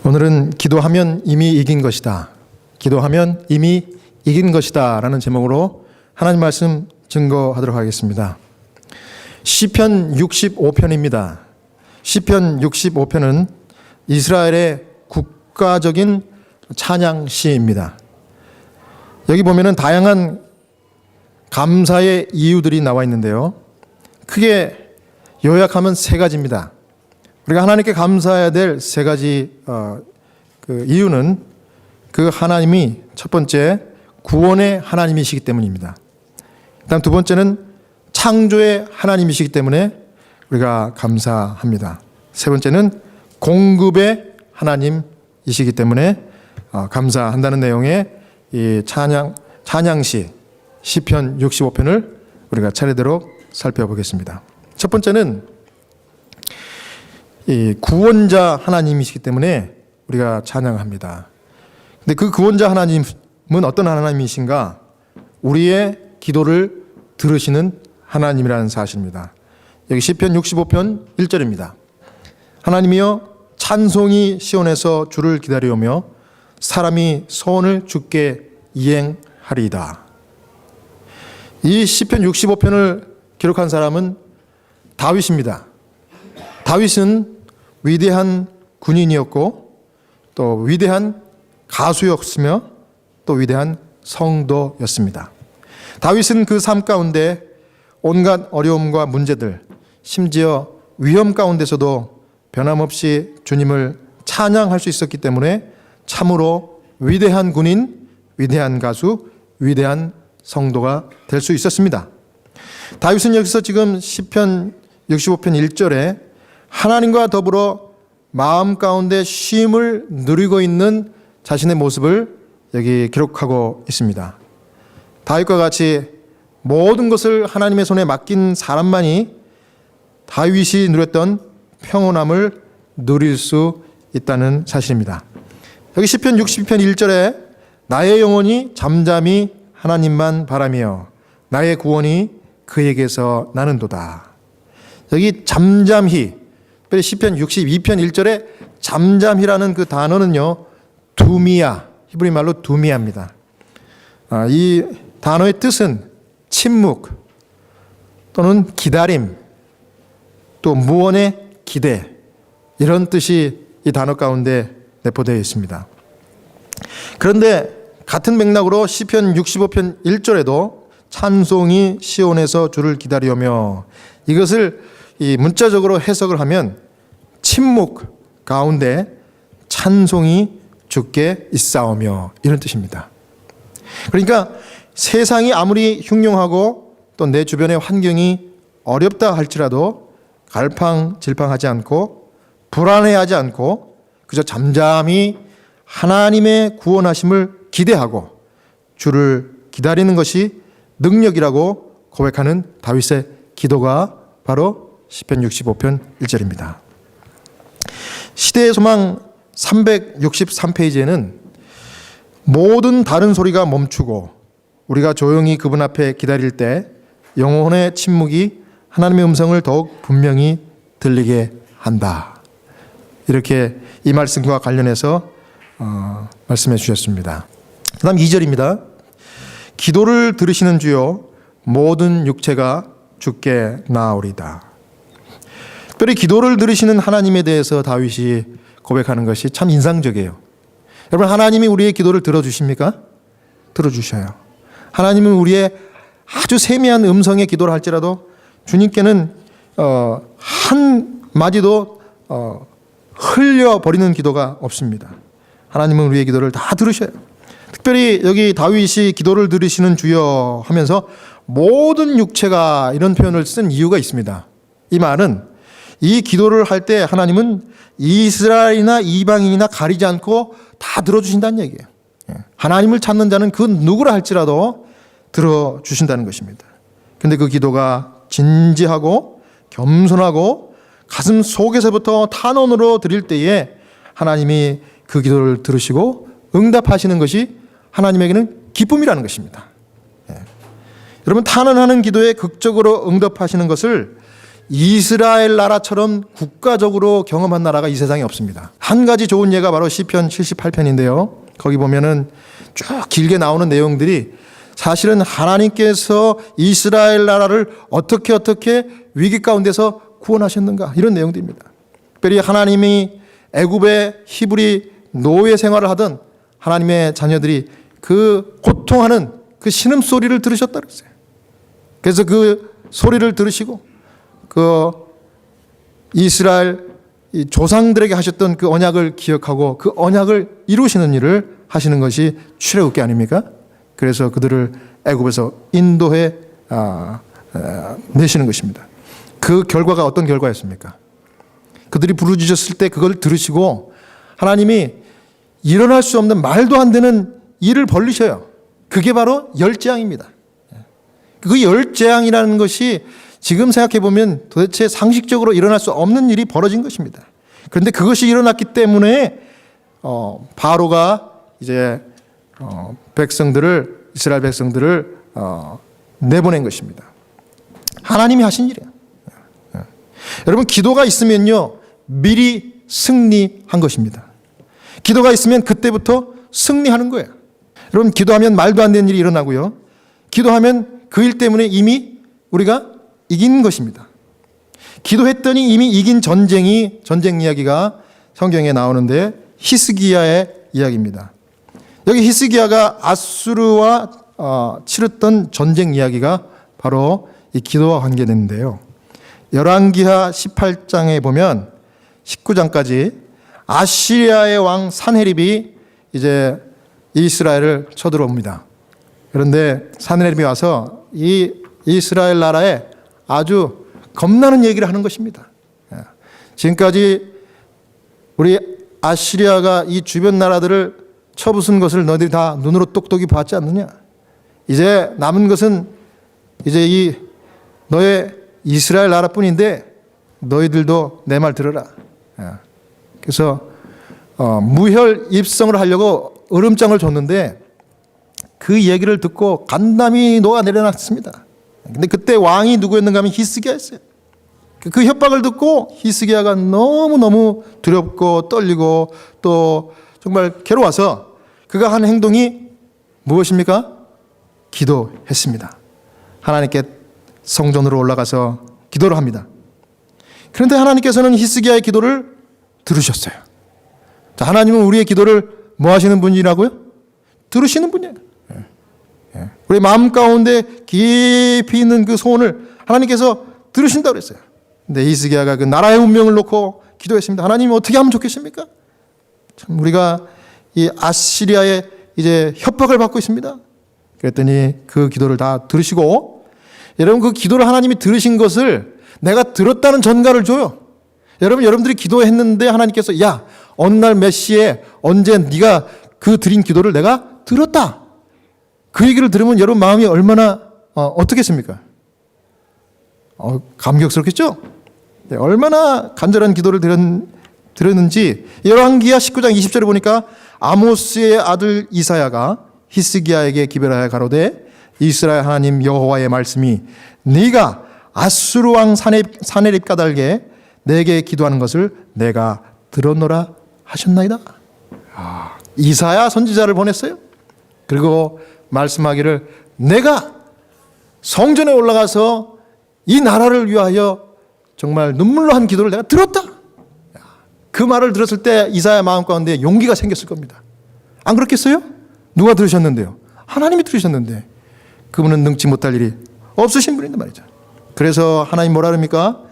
오늘은 기도하면 이미 이긴 것이다. 기도하면 이미 이긴 것이다 라는 제목으로 하나님 말씀 증거하도록 하겠습니다. 시편 65편입니다. 시편 65편은 이스라엘의 국가적인 찬양시입니다. 여기 보면은 다양한 감사의 이유들이 나와 있는데요. 크게 요약하면 세 가지입니다. 우리가 하나님께 감사해야 될 세 가지 이유는 그 하나님이 첫 번째 구원의 하나님이시기 때문입니다. 그다음 두 번째는 창조의 하나님이시기 때문에 우리가 감사합니다. 세 번째는 공급의 하나님이시기 때문에 감사한다는 내용의 이 찬양시 시편 65편을 우리가 차례대로 살펴보겠습니다. 첫 번째는 이 구원자 하나님이시기 때문에 우리가 찬양합니다. 근데 그 구원자 하나님은 어떤 하나님이신가? 우리의 기도를 들으시는 하나님이라는 사실입니다. 여기 시편 65편 1절입니다. 하나님이여 찬송이 시온에서 주를 기다리오며 사람이 소원을 주께 이행하리이다. 이 시편 65편을 기록한 사람은 다윗입니다. 다윗은 위대한 군인이었고 또 위대한 가수였으며 또 위대한 성도였습니다. 다윗은 그 삶 가운데 온갖 어려움과 문제들, 심지어 위험 가운데서도 변함없이 주님을 찬양할 수 있었기 때문에 참으로 위대한 군인, 위대한 가수, 위대한 성도가 될 수 있었습니다. 다윗은 여기서 지금 시편 65편 1절에 하나님과 더불어 마음 가운데 쉼을 누리고 있는 자신의 모습을 여기 기록하고 있습니다. 다윗과 같이 모든 것을 하나님의 손에 맡긴 사람만이 다윗이 누렸던 평온함을 누릴 수 있다는 사실입니다. 여기 시편 60편 1절에 나의 영혼이 잠잠히 하나님만 바라며 나의 구원이 그에게서 나는도다. 여기 잠잠히, 특별히 시편 62편 1절에 잠잠히라는 그 단어는요, 두미야, 히브리 말로 두미야입니다. 이 단어의 뜻은 침묵 또는 기다림, 또 무언의 기대, 이런 뜻이 이 단어 가운데 내포되어 있습니다. 그런데 같은 맥락으로 시편 65편 1절에도 찬송이 시온에서 주를 기다리오며, 이것을 이 문자적으로 해석을 하면 침묵 가운데 찬송이 주께 있사오며, 이런 뜻입니다. 그러니까 세상이 아무리 흉흉하고 또 내 주변의 환경이 어렵다 할지라도 갈팡질팡하지 않고 불안해하지 않고 그저 잠잠히 하나님의 구원하심을 기대하고 주를 기다리는 것이 능력이라고 고백하는 다윗의 기도가 바로 시편 65편 1절입니다. 시대의 소망 363페이지에는 모든 다른 소리가 멈추고 우리가 조용히 그분 앞에 기다릴 때 영혼의 침묵이 하나님의 음성을 더욱 분명히 들리게 한다. 이렇게 이 말씀과 관련해서 말씀해 주셨습니다. 그 다음 2절입니다. 기도를 들으시는 주여 모든 육체가 주께 나아오리다. 특별히 기도를 들으시는 하나님에 대해서 다윗이 고백하는 것이 참 인상적이에요. 여러분, 하나님이 우리의 기도를 들어주십니까? 들어주셔요. 하나님은 우리의 아주 세미한 음성의 기도를 할지라도 주님께는 한마디도 흘려버리는 기도가 없습니다. 하나님은 우리의 기도를 다 들으셔요. 특별히 여기 다윗이 기도를 들으시는 주여 하면서 모든 육체가, 이런 표현을 쓴 이유가 있습니다. 이 말은 이 기도를 할 때 하나님은 이스라엘이나 이방인이나 가리지 않고 다 들어주신다는 얘기예요. 하나님을 찾는 자는 그 누구라 할지라도 들어주신다는 것입니다. 그런데 그 기도가 진지하고 겸손하고 가슴 속에서부터 탄원으로 드릴 때에 하나님이 그 기도를 들으시고 응답하시는 것이 하나님에게는 기쁨이라는 것입니다. 여러분, 탄원하는 기도에 극적으로 응답하시는 것을 이스라엘 나라처럼 국가적으로 경험한 나라가 이 세상에 없습니다. 한 가지 좋은 예가 바로 시편 78편인데요. 거기 보면은 쭉 길게 나오는 내용들이 사실은 하나님께서 이스라엘 나라를 어떻게 위기 가운데서 구원하셨는가 이런 내용들입니다. 특별히 하나님이 애굽의 히브리 노예 생활을 하던 하나님의 자녀들이 그 고통하는 그 신음소리를 들으셨다 그랬어요. 그래서 그 소리를 들으시고 그 이스라엘 조상들에게 하셨던 그 언약을 기억하고 그 언약을 이루시는 일을 하시는 것이 출애굽기 아닙니까? 그래서 그들을 애굽에서 인도해 내시는 것입니다. 그 결과가 어떤 결과였습니까? 그들이 부르짖었을 때 그걸 들으시고 하나님이 일어날 수 없는 말도 안 되는 일을 벌리셔요. 그게 바로 열재앙입니다. 그 열재앙이라는 것이 지금 생각해 보면 도대체 상식적으로 일어날 수 없는 일이 벌어진 것입니다. 그런데 그것이 일어났기 때문에 바로가 이제 이스라엘 백성들을 내보낸 것입니다. 하나님이 하신 일이에요. 여러분 기도가 있으면요 미리 승리한 것입니다. 기도가 있으면 그때부터 승리하는 거예요. 여러분 기도하면 말도 안 되는 일이 일어나고요. 기도하면 그 일 때문에 이미 우리가 이긴 것입니다. 기도했더니 이미 이긴 전쟁 이야기가 성경에 나오는데 히스기야의 이야기입니다. 여기 히스기야가 아수르와 치렀던 전쟁 이야기가 바로 이 기도와 관계되는데요. 열왕기하 18장에 보면 19장까지 아시리아의 왕 산헤립이 이제 이스라엘을 쳐들어옵니다. 그런데 산헤립이 와서 이 이스라엘 나라에 아주 겁나는 얘기를 하는 것입니다. 지금까지 우리 아시리아가 이 주변 나라들을 쳐부순 것을 너희들이 다 눈으로 똑똑히 봤지 않느냐? 이제 남은 것은 이제 이 너의 이스라엘 나라뿐인데 너희들도 내 말 들어라. 그래서 무혈 입성을 하려고 으름장을 줬는데 그 얘기를 듣고 간담이 녹아내려놨습니다. 근데 그때 왕이 누구였는가 하면 히스기야였어요. 그 협박을 듣고 히스기야가 너무너무 두렵고 떨리고 또 정말 괴로워서 그가 한 행동이 무엇입니까? 기도했습니다. 하나님께 성전으로 올라가서 기도를 합니다. 그런데 하나님께서는 히스기야의 기도를 들으셨어요. 자, 하나님은 우리의 기도를 뭐 하시는 분이라고요? 들으시는 분이에요. 우리 마음 가운데 깊이 있는 그 소원을 하나님께서 들으신다고 그랬어요. 근데 히스기야가 그 나라의 운명을 놓고 기도했습니다. 하나님이 어떻게 하면 좋겠습니까? 참 우리가 이 아시리아의 이제 협박을 받고 있습니다. 그랬더니 그 기도를 다 들으시고 여러분 그 기도를 하나님이 들으신 것을 내가 들었다는 전가를 줘요. 여러분들이 기도했는데 하나님께서 야 어느 날 몇 시에 언제 네가 그 드린 기도를 내가 들었다. 그 얘기를 들으면 여러분 마음이 얼마나 어떻겠습니까? 감격스럽겠죠? 네, 얼마나 간절한 기도를 들었는지 열왕기하 19장 20절에 보니까 아모스의 아들 이사야가 히스기야에게 기별하여 가로되 이스라엘 하나님 여호와의 말씀이 네가 아수르 왕 산헤립 까닭에 내게 기도하는 것을 내가 들었노라 하셨나이다. 이사야 선지자를 보냈어요. 그리고 말씀하기를 내가 성전에 올라가서 이 나라를 위하여 정말 눈물로 한 기도를 내가 들었다. 그 말을 들었을 때 이사야 마음 가운데 용기가 생겼을 겁니다. 안 그렇겠어요? 누가 들으셨는데요? 하나님이 들으셨는데 그분은 능치 못할 일이 없으신 분인데 말이죠. 그래서 하나님 뭐라 그럽니까?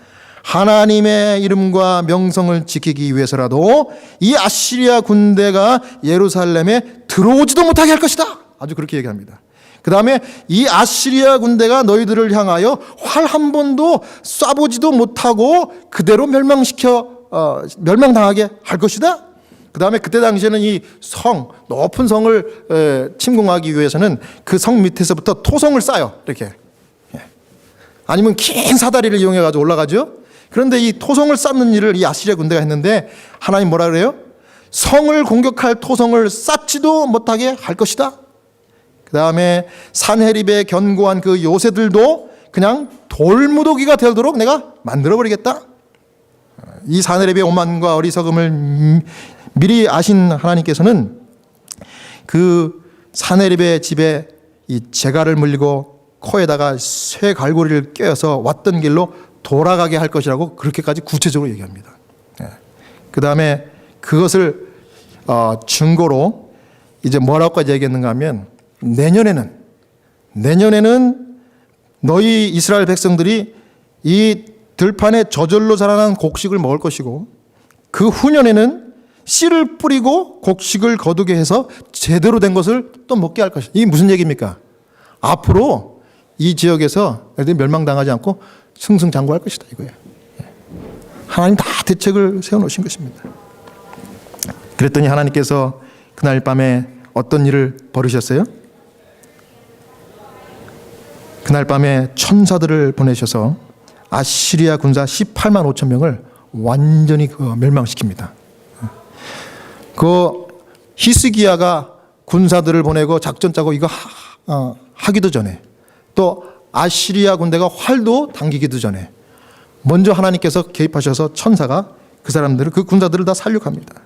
하나님의 이름과 명성을 지키기 위해서라도 이 아시리아 군대가 예루살렘에 들어오지도 못하게 할 것이다. 아주 그렇게 얘기합니다. 그 다음에 이 아시리아 군대가 너희들을 향하여 활 한 번도 쏴보지도 못하고 그대로 멸망당하게 할 것이다. 그 다음에 그때 당시에는 이 높은 성을 침공하기 위해서는 그 성 밑에서부터 토성을 쌓아요. 이렇게. 아니면 긴 사다리를 이용해가지고 올라가죠. 그런데 이 토성을 쌓는 일을 이 아시리아 군대가 했는데 하나님 뭐라 그래요? 성을 공격할 토성을 쌓지도 못하게 할 것이다. 그 다음에 산헤립의 견고한 그 요새들도 그냥 돌무더기가 되도록 내가 만들어버리겠다. 이 사내립의 오만과 어리석음을 미리 아신 하나님께서는 그 사내립의 집에 이 재갈을 물리고 코에다가 쇠 갈고리를 꿰어서 왔던 길로 돌아가게 할 것이라고 그렇게까지 구체적으로 얘기합니다. 그 다음에 그것을 증거로 이제 뭐라고까지 얘기했는가 하면 내년에는 너희 이스라엘 백성들이 이 들판에 저절로 자라난 곡식을 먹을 것이고 그 후년에는 씨를 뿌리고 곡식을 거두게 해서 제대로 된 것을 또 먹게 할 것이다. 이게 무슨 얘기입니까? 앞으로 이 지역에서 애들이 멸망당하지 않고 승승장구할 것이다 이거예요. 하나님 다 대책을 세워놓으신 것입니다. 그랬더니 하나님께서 그날 밤에 어떤 일을 벌이셨어요? 그날 밤에 천사들을 보내셔서 아시리아 군사 18만 5천 명을 완전히 멸망시킵니다. 그 히스기야가 군사들을 보내고 작전 짜고 이거 하기도 전에 또 아시리아 군대가 활도 당기기도 전에 먼저 하나님께서 개입하셔서 천사가 그 군사들을 다 살육합니다.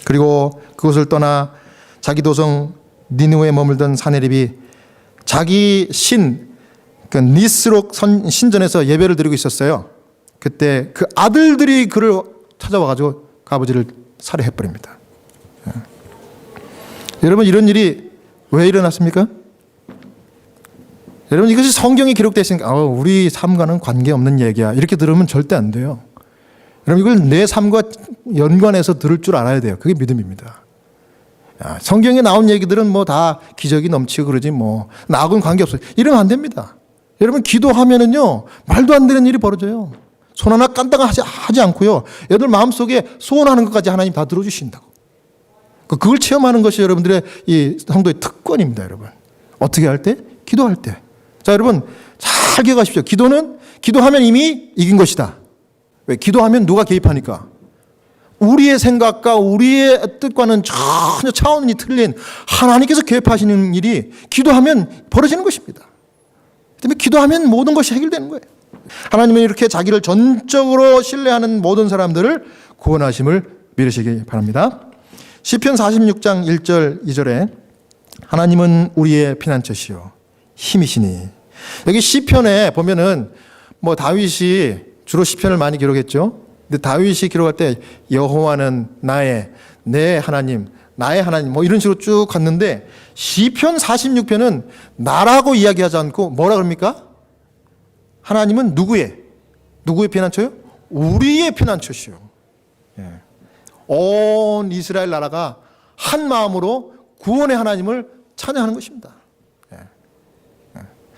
그리고 그것을 떠나 자기 도성 니느웨에 머물던 사내립이 자기 그 니스로 신전에서 예배를 드리고 있었어요. 그때 그 아들들이 그를 찾아와가지고 그 아버지를 살해해버립니다. 여러분 이런 일이 왜 일어났습니까? 여러분 이것이 성경에 기록되어 있으니까 우리 삶과는 관계없는 얘기야 이렇게 들으면 절대 안 돼요. 여러분 이걸 내 삶과 연관해서 들을 줄 알아야 돼요. 그게 믿음입니다. 성경에 나온 얘기들은 뭐 다 기적이 넘치고 그러지 뭐 나하고는 관계없어요. 이러면 안 됩니다. 여러분 기도하면은요 말도 안 되는 일이 벌어져요. 손 하나 깐당하지 않고요. 여러분 마음속에 소원하는 것까지 하나님 다 들어주신다고. 그걸 체험하는 것이 여러분들의 이 성도의 특권입니다. 여러분 어떻게 할 때? 기도할 때. 자 여러분 잘 기억하십시오. 기도하면 이미 이긴 것이다. 왜? 기도하면 누가 개입하니까? 우리의 생각과 우리의 뜻과는 전혀 차원이 틀린 하나님께서 개입하시는 일이 기도하면 벌어지는 것입니다. 때문에 기도하면 모든 것이 해결되는 거예요. 하나님은 이렇게 자기를 전적으로 신뢰하는 모든 사람들을 구원하심을 믿으시기 바랍니다. 시편 46장 1절 2절에 하나님은 우리의 피난처시요 힘이시니. 여기 시편에 보면은 뭐 다윗이 주로 시편을 많이 기록했죠. 근데 다윗이 기록할 때 여호와는 내 하나님, 나의 하나님 뭐 이런 식으로 쭉 갔는데 시편 46편은 나라고 이야기하지 않고 뭐라 그럽니까? 하나님은 누구의 피난처요? 우리의 피난처시요. 온 이스라엘 나라가 한 마음으로 구원의 하나님을 찬양하는 것입니다.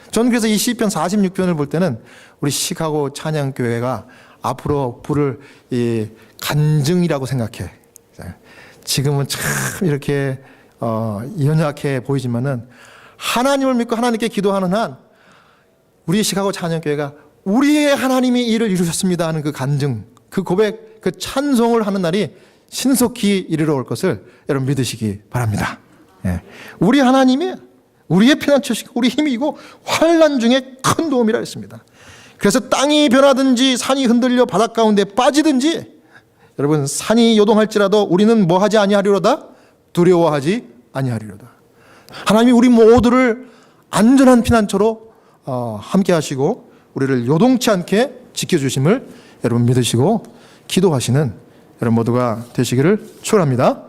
저는 그래서 이 시편 46편을 볼 때는 우리 시카고 찬양교회가 앞으로 부를 이 간증이라고 생각해. 지금은 참 이렇게 연약해 보이지만은 하나님을 믿고 하나님께 기도하는 한 우리 시카고 찬양교회가 우리의 하나님이 이를 이루셨습니다 하는 그 간증, 그 고백, 그 찬송을 하는 날이 신속히 이르러 올 것을 여러분 믿으시기 바랍니다. 우리 하나님이 우리의 피난처시고 우리 힘이고 환난 중에 큰 도움이라 했습니다. 그래서 땅이 변하든지 산이 흔들려 바닷 가운데 빠지든지 여러분 산이 요동할지라도 우리는 뭐 하지 아니하리로다? 두려워하지 아니하리로다. 하나님이 우리 모두를 안전한 피난처로 함께 하시고 우리를 요동치 않게 지켜주심을 여러분 믿으시고 기도하시는 여러분 모두가 되시기를 축원합니다.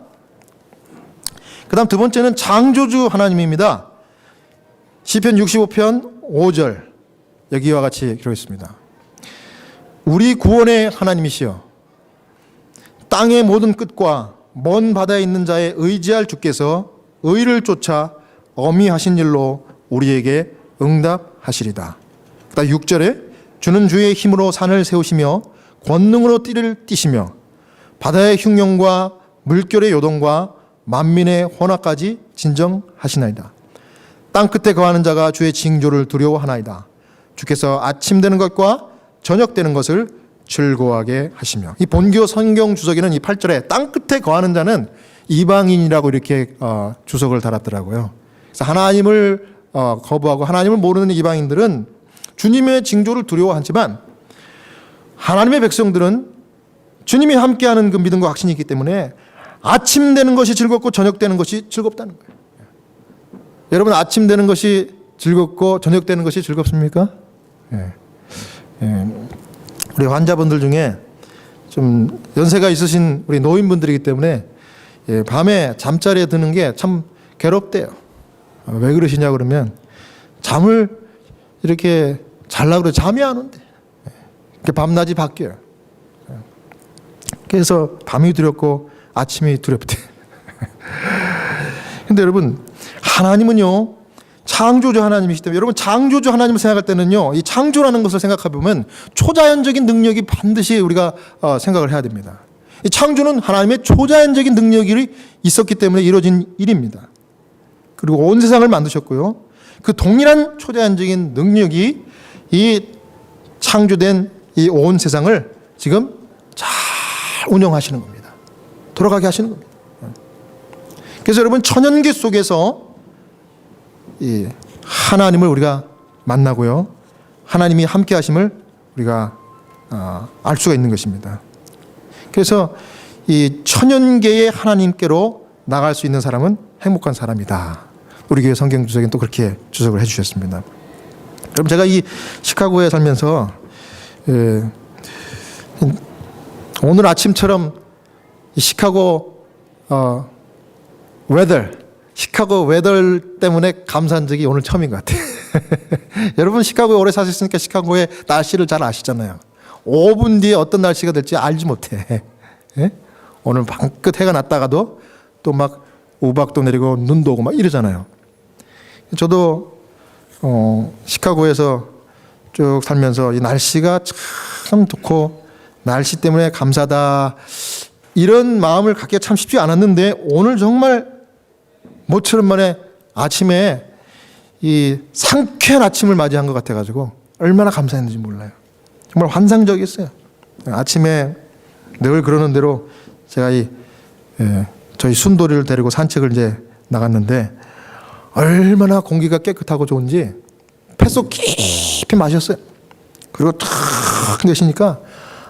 그 다음 두 번째는 창조주 하나님입니다. 시편 65편 5절 여기와 같이 기록했습니다. 우리 구원의 하나님이시여 땅의 모든 끝과 먼 바다에 있는 자의 의지할 주께서 의를 쫓아 어미하신 일로 우리에게 응답하시리다. 그다음 6절에 주는 주의 힘으로 산을 세우시며 권능으로 띠를 띠시며 바다의 흉령과 물결의 요동과 만민의 혼화까지 진정하시나이다. 땅끝에 거하는 자가 주의 징조를 두려워하나이다. 주께서 아침 되는 것과 저녁 되는 것을 즐거워하게 하시며. 이 본교 성경 주석에는 이 8절에 땅끝에 거하는 자는 이방인이라고 이렇게 주석을 달았더라고요. 그래서 하나님을 거부하고 하나님을 모르는 이방인들은 주님의 징조를 두려워하지만 하나님의 백성들은 주님이 함께하는 그 믿음과 확신이 있기 때문에 아침 되는 것이 즐겁고 저녁 되는 것이 즐겁다는 거예요. 여러분, 아침 되는 것이 즐겁고 저녁 되는 것이 즐겁습니까? 우리 환자분들 중에 좀 연세가 있으신 우리 노인분들이기 때문에 밤에 잠자리에 드는 게 참 괴롭대요. 왜 그러시냐 그러면 잠을 이렇게 자려고 그래 잠이 안 온대. 밤낮이 바뀌어요. 그래서 밤이 두렵고 아침이 두렵대. 근데 여러분, 하나님은요, 창조주 하나님이시기 때문에, 여러분, 창조주 하나님을 생각할 때는요, 이 창조라는 것을 생각해 보면 초자연적인 능력이 반드시 우리가 생각을 해야 됩니다. 이 창조는 하나님의 초자연적인 능력이 있었기 때문에 이루어진 일입니다. 그리고 온 세상을 만드셨고요, 그 동일한 초자연적인 능력이 이 창조된 이 온 세상을 지금 잘 운영하시는 겁니다. 돌아가게 하시는 겁니다. 그래서 여러분, 천연계 속에서 이 하나님을 우리가 만나고요, 하나님이 함께 하심을 우리가 알 수가 있는 것입니다. 그래서 이 천연계의 하나님께로 나갈 수 있는 사람은 행복한 사람이다. 우리 교회 성경 주석엔 또 그렇게 주석을 해 주셨습니다. 여러분, 제가 이 시카고에 살면서 오늘 아침처럼 이 시카고 시카고 웨더 때문에 감사한 적이 오늘 처음인 것 같아요. 여러분, 시카고에 오래 사셨으니까 시카고의 날씨를 잘 아시잖아요. 5분 뒤에 어떤 날씨가 될지 알지 못해. 오늘 방긋 해가 났다가도 또 막 우박도 내리고 눈도 오고 막 이러잖아요. 저도 시카고에서 쭉 살면서 이 날씨가 참 좋고 날씨 때문에 감사다, 이런 마음을 갖기가 참 쉽지 않았는데, 오늘 정말 모처럼 만에 아침에 이 상쾌한 아침을 맞이한 것 같아가지고 얼마나 감사했는지 몰라요. 정말 환상적이었어요. 아침에 늘 그러는 대로 제가 저희 순돌이를 데리고 산책을 이제 나갔는데 얼마나 공기가 깨끗하고 좋은지 뱃속 깊이 마셨어요. 그리고 탁 내쉬니까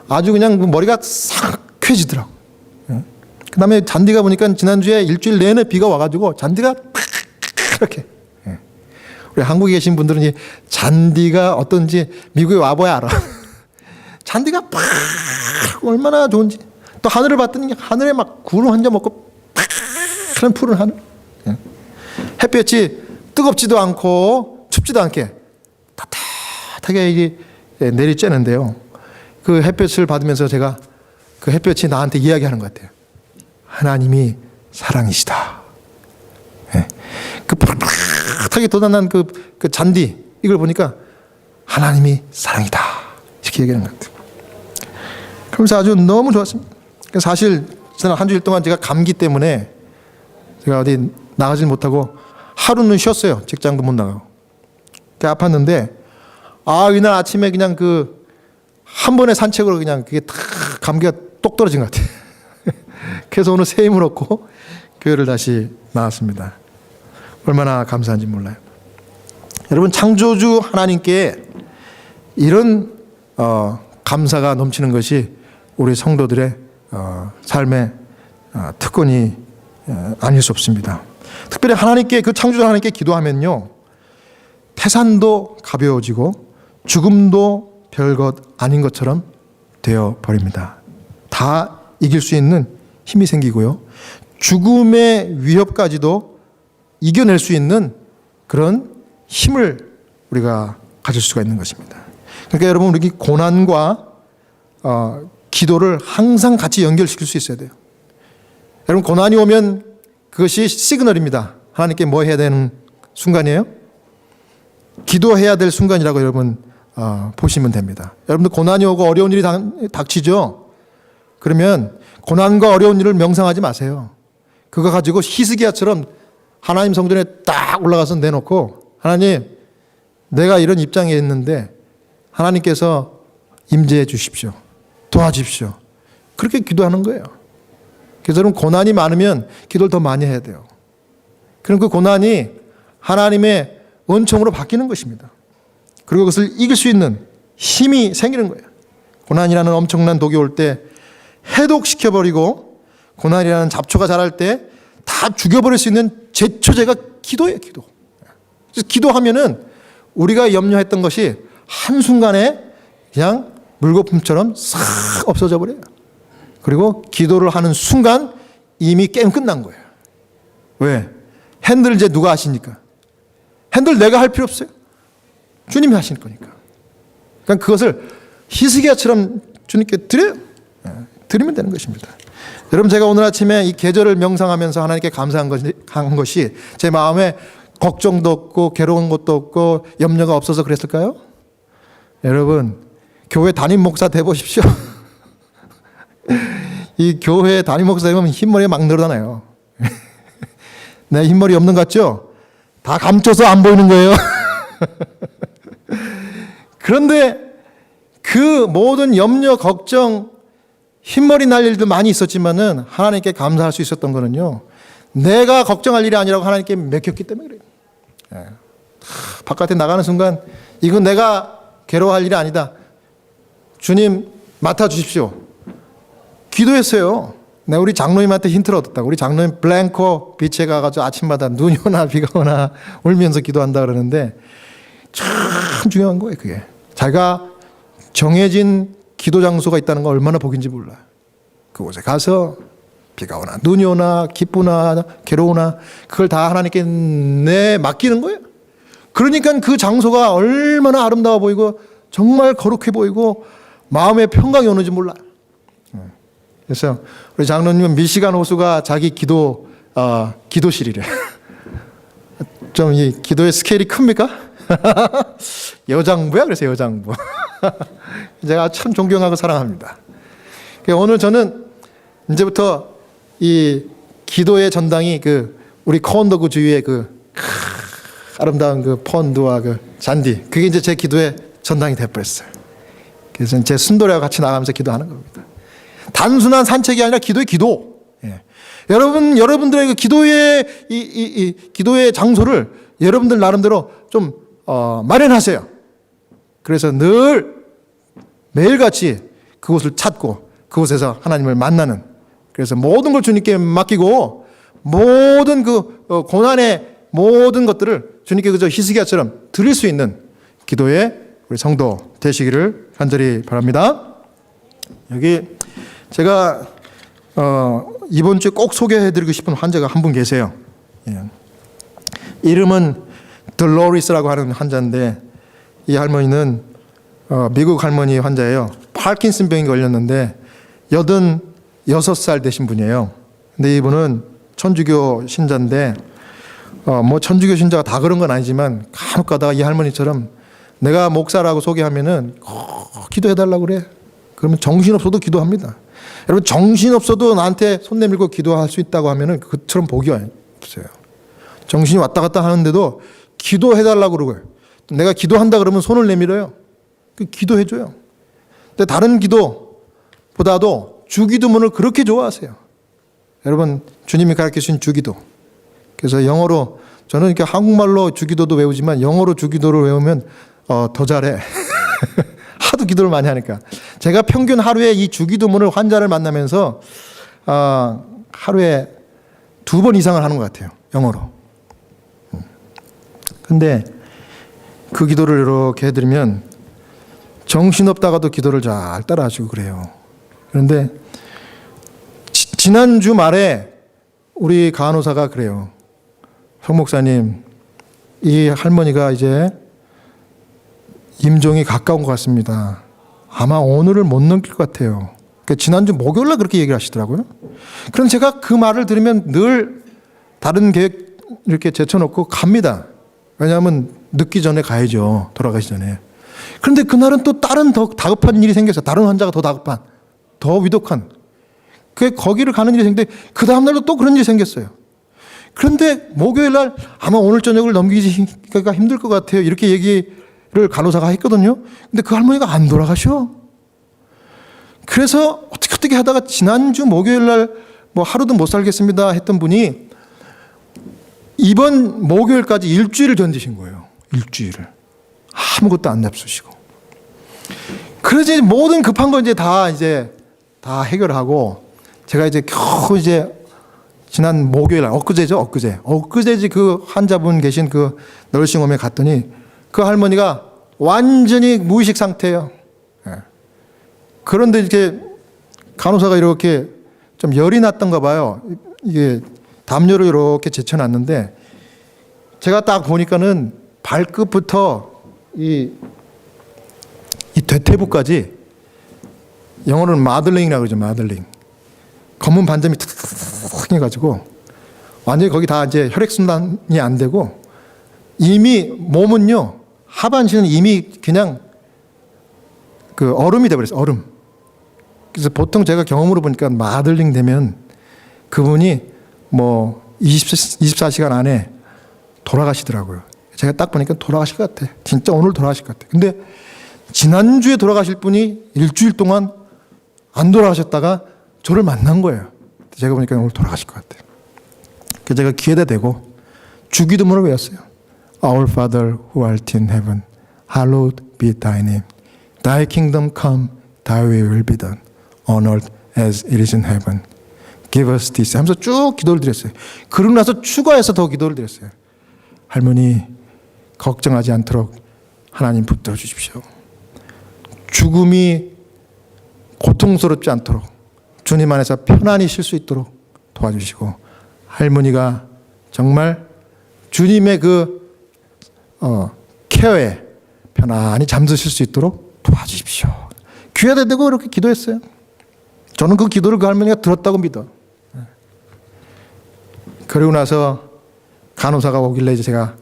아주 그냥 머리가 상쾌해지더라고. 그 다음에 잔디가 보니까 지난주에 일주일 내내 비가 와가지고 잔디가 이렇게. 우리 한국에 계신 분들은 이 잔디가 어떤지 미국에 와봐야 알아. 잔디가 팍 얼마나 좋은지. 또 하늘을 봤더니 하늘에 막 구름 한 점 먹고 그런 푸른 하늘. 햇볕이 뜨겁지도 않고 춥지도 않게 따뜻하게 내리쬐는데요. 그 햇볕을 받으면서 제가 그 햇볕이 나한테 이야기하는 것 같아요. 하나님이 사랑이시다. 그 푸릇하게 돋아난 그 잔디, 이걸 보니까 하나님이 사랑이다, 이렇게 얘기하는 것 같아요. 그러면서 아주 너무 좋았습니다. 사실 지난 한 주일 동안 제가 감기 때문에 제가 어디 나가질 못하고 하루는 쉬었어요. 직장도 못 나가고. 아팠는데, 이날 아침에 그냥 한 번의 산책으로 그냥 그게 탁 감기가 똑 떨어진 것 같아요. 그래서 오늘 새 힘을 얻고 교회를 다시 나왔습니다. 얼마나 감사한지 몰라요. 여러분, 창조주 하나님께 이런 감사가 넘치는 것이 우리 성도들의 삶의 특권이 아닐 수 없습니다. 특별히 하나님께, 그 창조주 하나님께 기도하면요, 태산도 가벼워지고 죽음도 별것 아닌 것처럼 되어 버립니다. 다 이길 수 있는 힘이 생기고요, 죽음의 위협까지도 이겨낼 수 있는 그런 힘을 우리가 가질 수가 있는 것입니다. 그러니까 여러분, 우리 고난과 기도를 항상 같이 연결시킬 수 있어야 돼요. 여러분, 고난이 오면 그것이 시그널입니다. 하나님께 뭐 해야 되는 순간이에요? 기도해야 될 순간이라고 여러분 보시면 됩니다. 여러분들 고난이 오고 어려운 일이 닥치죠? 그러면 고난과 어려운 일을 명상하지 마세요. 그거 가지고 히스기야처럼 하나님 성전에 딱 올라가서 내놓고, 하나님, 내가 이런 입장에 있는데 하나님께서 임재해 주십시오, 도와주십시오, 그렇게 기도하는 거예요. 그래서 여러분, 고난이 많으면 기도를 더 많이 해야 돼요. 그럼 그 고난이 하나님의 은총으로 바뀌는 것입니다. 그리고 그것을 이길 수 있는 힘이 생기는 거예요. 고난이라는 엄청난 독이 올 때 해독시켜버리고 고난이라는 잡초가 자랄 때 다 죽여버릴 수 있는 제초제가 기도예요. 기도. 그래서 기도하면은 우리가 염려했던 것이 한순간에 그냥 물거품처럼 싹 없어져 버려요. 그리고 기도를 하는 순간 이미 게임 끝난 거예요. 왜? 핸들 이제 누가 하시니까? 핸들 내가 할 필요 없어요. 주님이 하실 거니까. 그러니까 그것을 희스기야처럼 주님께 드려요. 드리면 되는 것입니다. 여러분, 제가 오늘 아침에 이 계절을 명상하면서 하나님께 감사한 것이 제 마음에 걱정도 없고 괴로운 것도 없고 염려가 없어서 그랬을까요? 여러분, 교회 담임 목사 돼 보십시오. 이 교회 담임 목사 되면 흰머리가 막 늘어나요. 내 흰머리 없는 것 같죠? 다 감춰서 안 보이는 거예요. 그런데 그 모든 염려, 걱정, 흰머리 날 일도 많이 있었지만은 하나님께 감사할 수 있었던 거는요, 내가 걱정할 일이 아니라고 하나님께 맡겼기 때문에 그래요. 바깥에 나가는 순간 이건 내가 괴로워할 일이 아니다. 주님 맡아주십시오. 기도했어요. 내가 우리 장로님한테 힌트를 얻었다고. 우리 장로님 블랭코 비치에 가가지고 아침마다 눈이 오나 비가 오나 울면서 기도한다 그러는데 참 중요한 거예요. 그게 자기가 정해진 기도 장소가 있다는 거 얼마나 복인지 몰라. 그곳에 가서 비가 오나 눈이 오나 기쁘나 괴로우나 그걸 다 하나님께 맡기는 거예요. 그러니까 그 장소가 얼마나 아름다워 보이고 정말 거룩해 보이고 마음의 평강이 오는지 몰라. 그래서 우리 장로님은 미시간 호수가 자기 기도실이래. 좀 이 기도의 스케일이 큽니까? 여장부야. 그래서 여장부. 제가 참 존경하고 사랑합니다. 오늘 저는 이제부터 이 기도의 전당이 우리 코언더구 주위에 아름다운 펀드와 잔디, 그게 이제 제 기도의 전당이 돼버렸어요. 그래서 제 순도래와 같이 나가면서 기도하는 겁니다. 단순한 산책이 아니라 기도의 기도. 예. 여러분들의 기도의 장소를 여러분들 나름대로 좀 마련하세요. 그래서 매일같이 그곳을 찾고 그곳에서 하나님을 만나는, 그래서 모든 걸 주님께 맡기고 모든 고난의 모든 것들을 주님께 그저 히스기야처럼 드릴 수 있는 기도의 우리 성도 되시기를 간절히 바랍니다. 여기 제가 이번 주에 꼭 소개해드리고 싶은 환자가 한 분 계세요. 예. 이름은 덜로리스라고 하는 환자인데, 이 할머니는 미국 할머니 환자예요. 파킨슨 병이 걸렸는데 86살 되신 분이에요. 근데 이분은 천주교 신자인데 천주교 신자가 다 그런 건 아니지만 간혹 가다가 이 할머니처럼 내가 목사라고 소개하면은 기도해달라고 그래. 그러면 정신없어도 기도합니다. 여러분, 정신없어도 나한테 손 내밀고 기도할 수 있다고 하면은 그처럼 복이 없어요. 정신이 왔다 갔다 하는데도 기도해달라고 그러고요. 내가 기도한다 그러면 손을 내밀어요. 기도해줘요. 근데 다른 기도보다도 주기도문을 그렇게 좋아하세요. 여러분, 주님이 가르치신 주기도. 그래서 영어로, 저는 이렇게 한국말로 주기도도 외우지만 영어로 주기도를 외우면 더 잘해. 하도 기도를 많이 하니까. 제가 평균 하루에 이 주기도문을 환자를 만나면서 하루에 2번 이상을 하는 것 같아요. 영어로. 근데 그 기도를 이렇게 해드리면 정신없다가도 기도를 잘 따라하시고 그래요. 그런데 지난주 말에 우리 간호사가 그래요. 송 목사님, 이 할머니가 이제 임종이 가까운 것 같습니다. 아마 오늘을 못 넘길 것 같아요. 그러니까 지난주 목요일날 그렇게 얘기를 하시더라고요. 그럼 제가 그 말을 들으면 늘 다른 계획 이렇게 제쳐놓고 갑니다. 왜냐하면 늦기 전에 가야죠. 돌아가시 전에. 그런데 그날은 또 다른 더 다급한 일이 생겨서, 다른 환자가 더 다급한, 더 위독한, 거기를 가는 일이 생겼는데 그 다음날도 또 그런 일이 생겼어요. 그런데 목요일날 아마 오늘 저녁을 넘기기가 힘들 것 같아요. 이렇게 얘기를 간호사가 했거든요. 근데 그 할머니가 안 돌아가셔. 그래서 어떻게 하다가 지난주 목요일날 하루도 못 살겠습니다 했던 분이 이번 목요일까지 일주일을 견디신 거예요. 일주일을. 아무것도 안 냅쓰시고. 그래서 모든 급한 거 이제 다 해결하고 제가 이제 겨우 이제 지난 목요일, 엊그제지 그 환자분 계신 그 널싱홈에 갔더니 그 할머니가 완전히 무의식 상태예요. 그런데 이렇게 간호사가 이렇게 좀 열이 났던가 봐요. 이게 담요를 이렇게 제쳐놨는데 제가 딱 보니까는 발끝부터 이 대퇴부까지 영어로는 마들링이라고 그러죠. 마들링. 검은 반점이 탁탁탁 해가지고 완전히 거기 다 이제 혈액순환이 안 되고 이미 몸은요, 하반신은 이미 그냥 그 얼음이 돼버렸어요. 얼음. 그래서 보통 제가 경험으로 보니까 마들링 되면 그분이 뭐 24시간 안에 돌아가시더라고요. 제가 딱 보니까 돌아가실 것 같아. 진짜 오늘 돌아가실 것 같아. 근데 지난주에 돌아가실 분이 일주일 동안 안 돌아가셨다가 저를 만난 거예요. 제가 보니까 오늘 돌아가실 것 같아요. 그래서 제가 귀에다 대고 주기도문을 외웠어요. Our Father who art in heaven, hallowed be thy name. Thy kingdom come, thy will be done, on earth as it is in heaven. Give us this. 하면서 쭉 기도를 드렸어요. 그러고 나서 추가해서 더 기도를 드렸어요. 할머니, 걱정하지 않도록 하나님 붙들어 주십시오. 죽음이 고통스럽지 않도록 주님 안에서 편안히 쉴 수 있도록 도와주시고, 할머니가 정말 주님의 케어에 편안히 잠드실 수 있도록 도와주십시오. 귀에다 대고 이렇게 기도했어요. 저는 그 기도를 그 할머니가 들었다고 믿어. 그리고 나서 간호사가 오길래 이제 제가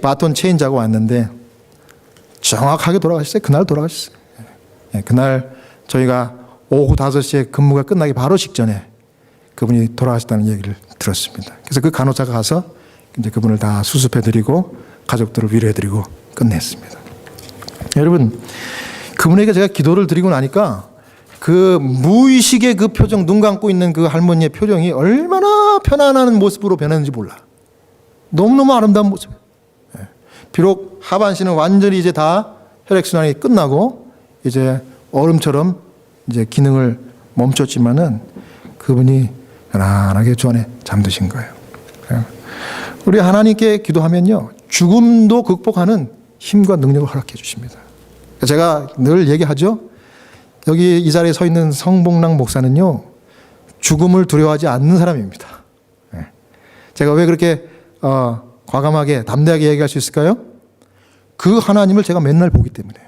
바톤 체인지하고 왔는데 정확하게 돌아가셨어요. 그날 돌아가셨어요. 그날 저희가 오후 5시에 근무가 끝나기 바로 직전에 그분이 돌아가셨다는 얘기를 들었습니다. 그래서 그 간호사가 가서 이제 그분을 다 수습해드리고 가족들을 위로해드리고 끝냈습니다. 여러분, 그분에게 제가 기도를 드리고 나니까 그 무의식의 그 표정, 눈 감고 있는 그 할머니의 표정이 얼마나 편안한 모습으로 변했는지 몰라. 너무너무 아름다운 모습. 비록 하반신은 완전히 이제 다 혈액순환이 끝나고 이제 얼음처럼 이제 기능을 멈췄지만은 그분이 편안하게 주 안에 잠드신 거예요. 우리 하나님께 기도하면요, 죽음도 극복하는 힘과 능력을 허락해 주십니다. 제가 늘 얘기하죠. 여기 이 자리에 서 있는 성복랑 목사는요, 죽음을 두려워하지 않는 사람입니다. 제가 왜 그렇게 과감하게 담대하게 얘기할 수 있을까요? 그 하나님을 제가 맨날 보기 때문에,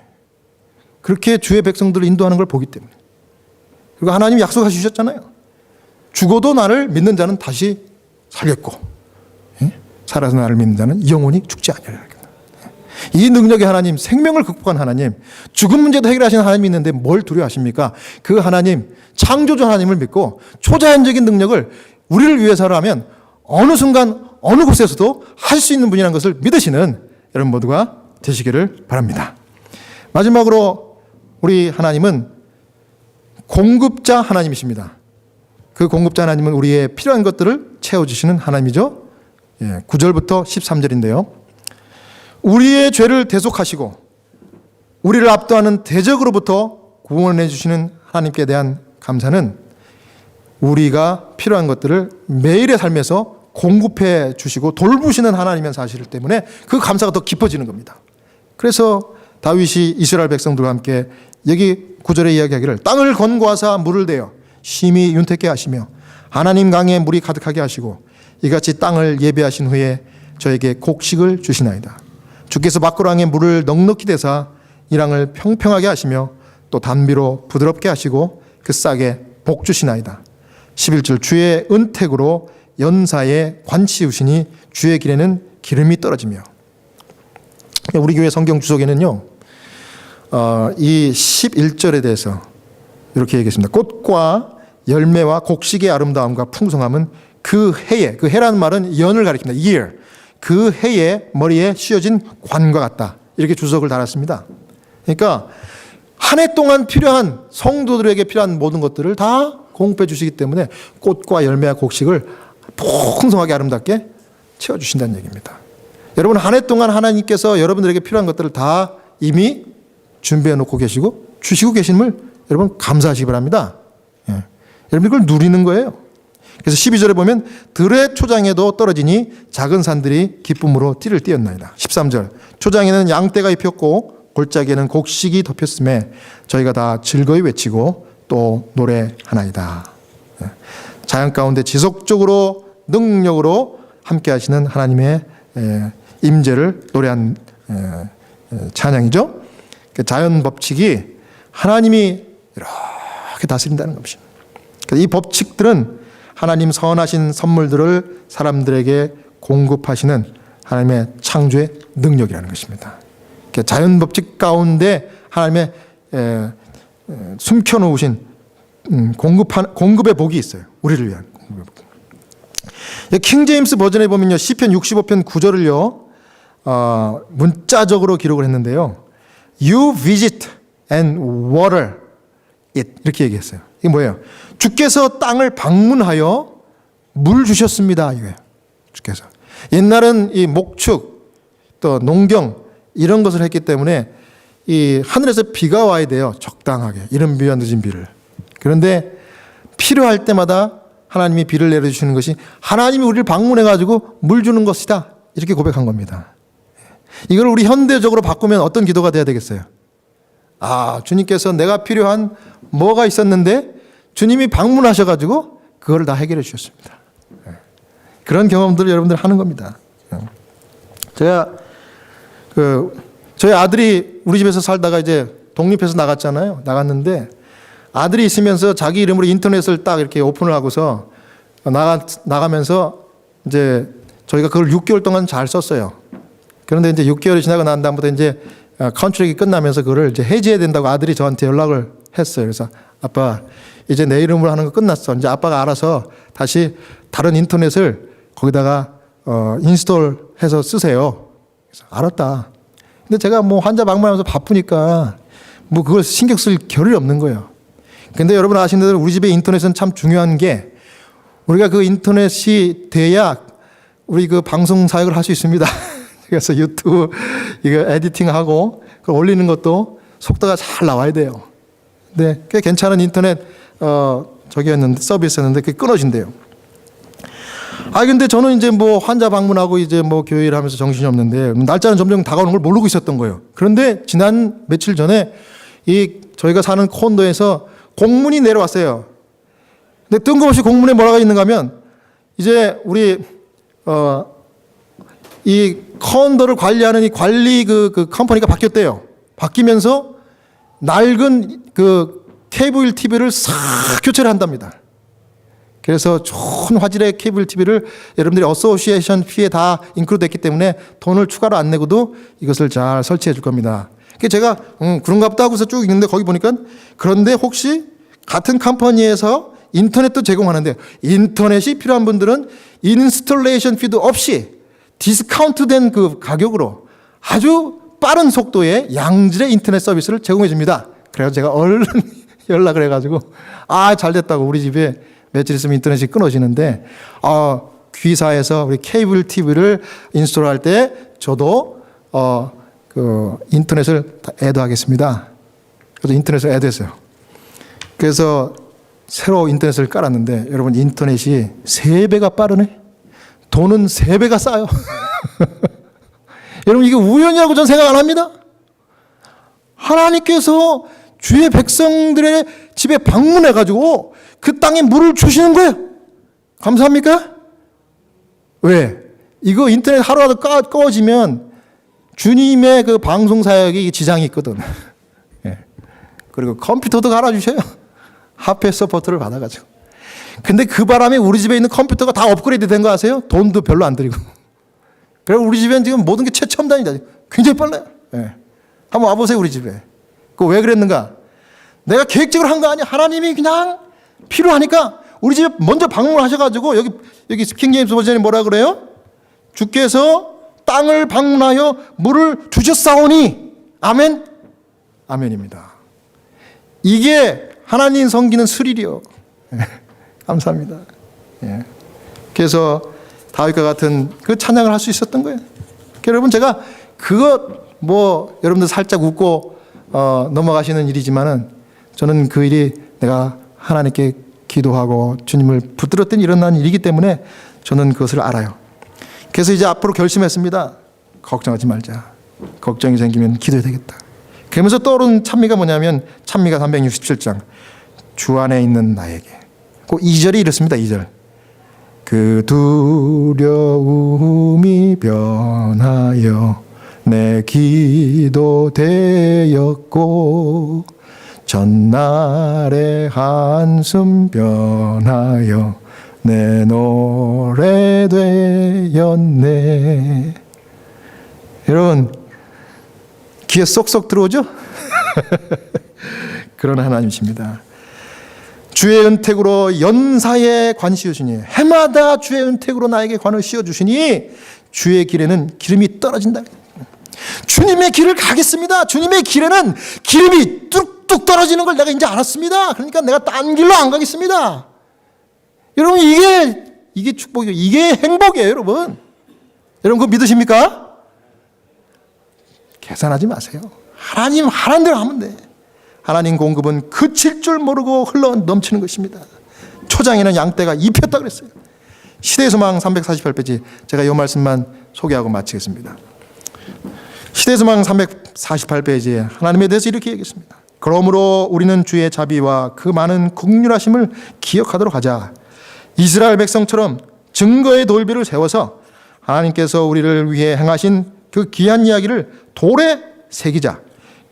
그렇게 주의 백성들을 인도하는 걸 보기 때문에. 그리고 하나님이 약속하시 주셨잖아요. 죽어도 나를 믿는 자는 다시 살겠고, 살아서 나를 믿는 자는 영원히 죽지 아니하리라. 이 능력의 하나님, 생명을 극복한 하나님, 죽음 문제도 해결하시는 하나님이 있는데 뭘 두려워하십니까? 그 하나님, 창조주 하나님을 믿고 초자연적인 능력을 우리를 위해서라면 어느 순간 어느 곳에서도 할 수 있는 분이라는 것을 믿으시는 여러분 모두가 되시기를 바랍니다. 마지막으로 우리 하나님은 공급자 하나님이십니다. 그 공급자 하나님은 우리의 필요한 것들을 채워주시는 하나님이죠. 9절부터 13절인데요. 우리의 죄를 대속하시고 우리를 압도하는 대적으로부터 구원해 주시는 하나님께 대한 감사는 우리가 필요한 것들을 매일의 삶에서 공급해 주시고 돌보시는 하나님의 사실 때문에 그 감사가 더 깊어지는 겁니다. 그래서 다윗이 이스라엘 백성들과 함께 여기 9절에 이야기하기를 땅을 건고하사 물을 대어 심히 윤택케 하시며 하나님 강에 물이 가득하게 하시고 이같이 땅을 예배하신 후에 저에게 곡식을 주시나이다. 주께서 막고랑에 물을 넉넉히 대사 이 땅을 평평하게 하시며 또 단비로 부드럽게 하시고 그 싹에 복 주시나이다. 11절 주의 은택으로 연사에 관치우시니 주의 길에는 기름이 떨어지며. 우리 교회 성경 주석에는요, 이 11절에 대해서 이렇게 얘기했습니다. 꽃과 열매와 곡식의 아름다움과 풍성함은 그 해에, 그 해라는 말은 연을 가리킵니다. year. 그 해에 머리에 씌어진 관과 같다. 이렇게 주석을 달았습니다. 그러니까 한 해 동안 필요한 성도들에게 필요한 모든 것들을 다 공급해 주시기 때문에 꽃과 열매와 곡식을 풍성하게 아름답게 채워주신다는 얘기입니다. 여러분 한 해 동안 하나님께서 여러분들에게 필요한 것들을 다 이미 준비해 놓고 계시고 주시고 계심을 여러분 감사하시기 바랍니다. 예. 여러분 이걸 누리는 거예요. 그래서 12절에 보면 들의 초장에도 떨어지니 작은 산들이 기쁨으로 띠를 띄었나이다. 13절 초장에는 양떼가 입혔고 골짜기에는 곡식이 덮였음에 저희가 다 즐거이 외치고 또 노래하나이다. 예. 자연 가운데 지속적으로 능력으로 함께 하시는 하나님의 임재를 노래한 찬양이죠. 자연 법칙이 하나님이 이렇게 다스린다는 것입니다. 이 법칙들은 하나님 선하신 선물들을 사람들에게 공급하시는 하나님의 창조의 능력이라는 것입니다. 자연 법칙 가운데 하나님의 숨겨놓으신 공급의 복이 있어요. 우리를 위한 공급의 복. 킹 제임스 버전에 보면요, 시편 65편 9절을요 문자적으로 기록을 했는데요. You visit and water it 이렇게 얘기했어요. 이게 뭐예요? 주께서 땅을 방문하여 물 주셨습니다. 이거예요. 주께서. 옛날은 이 목축 또 농경 이런 것을 했기 때문에 이 하늘에서 비가 와야 돼요. 적당하게. 이른 비와 늦은 비를. 그런데 필요할 때마다 하나님이 비를 내려주시는 것이 하나님이 우리를 방문해 가지고 물 주는 것이다. 이렇게 고백한 겁니다. 이걸 우리 현대적으로 바꾸면 어떤 기도가 돼야 되겠어요? 주님께서 내가 필요한 뭐가 있었는데 주님이 방문하셔가지고 그걸 다 해결해 주셨습니다. 그런 경험들을 여러분들 하는 겁니다. 제가 저희 아들이 우리 집에서 살다가 이제 독립해서 나갔잖아요. 나갔는데 아들이 있으면서 자기 이름으로 인터넷을 딱 이렇게 오픈을 하고서 나가면서 이제 저희가 그걸 6개월 동안 잘 썼어요. 그런데 이제 6개월이 지나고 난 다음부터 이제 컨트랙이 끝나면서 그거를 이제 해지해야 된다고 아들이 저한테 연락을 했어요. 그래서 아빠 이제 내 이름으로 하는 거 끝났어. 이제 아빠가 알아서 다시 다른 인터넷을 거기다가 인스톨해서 쓰세요. 그래서 알았다. 근데 제가 뭐 환자 방문하면서 바쁘니까 뭐 그걸 신경 쓸 겨를이 없는 거예요. 근데 여러분 아시는 대로 우리 집에 인터넷은 참 중요한 게 우리가 그 인터넷이 돼야 우리 그 방송 사역을 할 수 있습니다. 그래서 유튜브 이거 에디팅하고 그걸 올리는 것도 속도가 잘 나와야 돼요. 근데 꽤 괜찮은 인터넷 저기였는데 서비스였는데 그게 끊어진대요. 근데 저는 이제 뭐 환자 방문하고 이제 뭐 교회를 하면서 정신이 없는데 날짜는 점점 다가오는 걸 모르고 있었던 거예요. 그런데 지난 며칠 전에 이 저희가 사는 콘도에서 공문이 내려왔어요. 근데 뜬금없이 공문에 뭐라고 있는가 하면 이제 우리 이 콘도를 관리하는 이 관리 그 컴퍼니가 바뀌었대요. 바뀌면서 낡은 그 케이블 TV를 싹 교체를 한답니다. 그래서 좋은 화질의 케이블 TV를 여러분들이 어소시에이션 피에 다 인클루드 됐기 때문에 돈을 추가로 안 내고도 이것을 잘 설치해 줄 겁니다. 그래서 제가 그런가 보다 하고서 쭉 읽는데 거기 보니까 그런데 혹시 같은 컴퍼니에서 인터넷도 제공하는데 인터넷이 필요한 분들은 인스톨레이션 피도 없이 디스카운트된 그 가격으로 아주 빠른 속도의 양질의 인터넷 서비스를 제공해 줍니다. 그래서 제가 얼른 연락을 해가지고 잘 됐다고 우리 집에 며칠 있으면 인터넷이 끊어지는데 귀사에서 우리 케이블 TV를 인스톨할 때 저도 그 인터넷을 애도하겠습니다. 그래서 인터넷을 애도했어요. 그래서 새로 인터넷을 깔았는데 여러분 인터넷이 3배가 빠르네. 돈은 3배가 싸요. 여러분 이게 우연이라고 저는 생각 안 합니다. 하나님께서 주의 백성들의 집에 방문해가지고 그 땅에 물을 주시는 거예요. 감사합니까? 왜? 이거 인터넷 하루라도 꺼지면 주님의 그 방송 사역이 지장이 있거든. 예. 그리고 컴퓨터도 갈아주셔요. 하드웨어 서포트를 받아가지고. 근데 그 바람에 우리 집에 있는 컴퓨터가 다 업그레이드 된 거 아세요? 돈도 별로 안 들이고. 그리고 우리 집엔 지금 모든 게 최첨단이다. 굉장히 빨라요. 예. 한번 와보세요, 우리 집에. 그거 왜 그랬는가? 내가 계획적으로 한 거 아니야. 하나님이 그냥 필요하니까 우리 집에 먼저 방문하셔가지고 여기 킹 제임스 버전이 뭐라 그래요? 주께서 땅을 방문하여 물을 주셨사오니 아멘. 아멘입니다. 이게 하나님 섬기는 스릴이요. 감사합니다. 예. 그래서 다윗과 같은 그 찬양을 할 수 있었던 거예요. 여러분 제가 그거 여러분들 살짝 웃고 넘어가시는 일이지만은 저는 그 일이 내가 하나님께 기도하고 주님을 붙들었더니 일어난 일이기 때문에 저는 그것을 알아요. 그래서 이제 앞으로 결심했습니다. 걱정하지 말자. 걱정이 생기면 기도해야 되겠다. 그러면서 떠오른 찬미가 뭐냐면 찬미가 367장 주 안에 있는 나에게 그 2절이 이렇습니다. 2절 그 두려움이 변하여 내 기도 되었고 전날의 한숨 변하여 내 노래 되었네. 여러분 귀에 쏙쏙 들어오죠? 그런 하나님이십니다. 주의 은택으로 연사에 관 씌우시니 해마다 주의 은택으로 나에게 관을 씌워주시니 주의 길에는 기름이 떨어진다. 주님의 길을 가겠습니다. 주님의 길에는 기름이 뚝뚝 떨어지는 걸 내가 이제 알았습니다. 그러니까 내가 딴 길로 안 가겠습니다. 여러분 이게 축복이에요. 이게 행복이에요. 여러분 그거 믿으십니까? 계산하지 마세요. 하나님 하라는 대로 하면 돼. 하나님 공급은 그칠 줄 모르고 흘러 넘치는 것입니다. 초장에는 양떼가 입혔다 그랬어요. 시대의 소망 348페이지 제가 이 말씀만 소개하고 마치겠습니다. 시대의 소망 348페이지에 하나님에 대해서 이렇게 얘기했습니다. 그러므로 우리는 주의 자비와 그 많은 긍휼하심을 기억하도록 하자. 이스라엘 백성처럼 증거의 돌비를 세워서 하나님께서 우리를 위해 행하신 그 귀한 이야기를 돌에 새기자.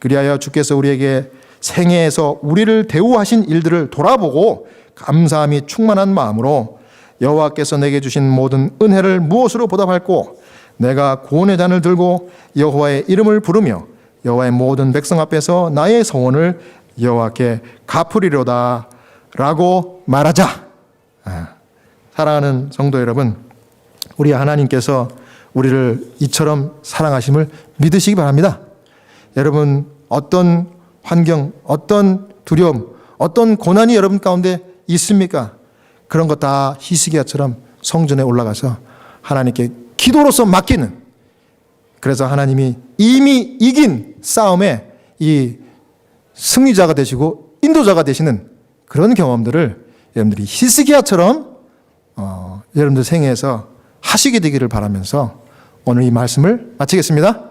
그리하여 주께서 우리에게 생애에서 우리를 대우하신 일들을 돌아보고 감사함이 충만한 마음으로 여호와께서 내게 주신 모든 은혜를 무엇으로 보답할꼬 내가 구원의 잔을 들고 여호와의 이름을 부르며 여호와의 모든 백성 앞에서 나의 소원을 여호와께 갚으리로다 라고 말하자. 사랑하는 성도 여러분, 우리 하나님께서 우리를 이처럼 사랑하심을 믿으시기 바랍니다. 여러분 어떤 환경, 어떤 두려움, 어떤 고난이 여러분 가운데 있습니까? 그런 거 다 히스기야처럼 성전에 올라가서 하나님께 기도로서 맡기는, 그래서 하나님이 이미 이긴 싸움에 이 승리자가 되시고 인도자가 되시는 그런 경험들을 여러분들이 히스기야처럼 여러분들 생애에서 하시게 되기를 바라면서 오늘 이 말씀을 마치겠습니다.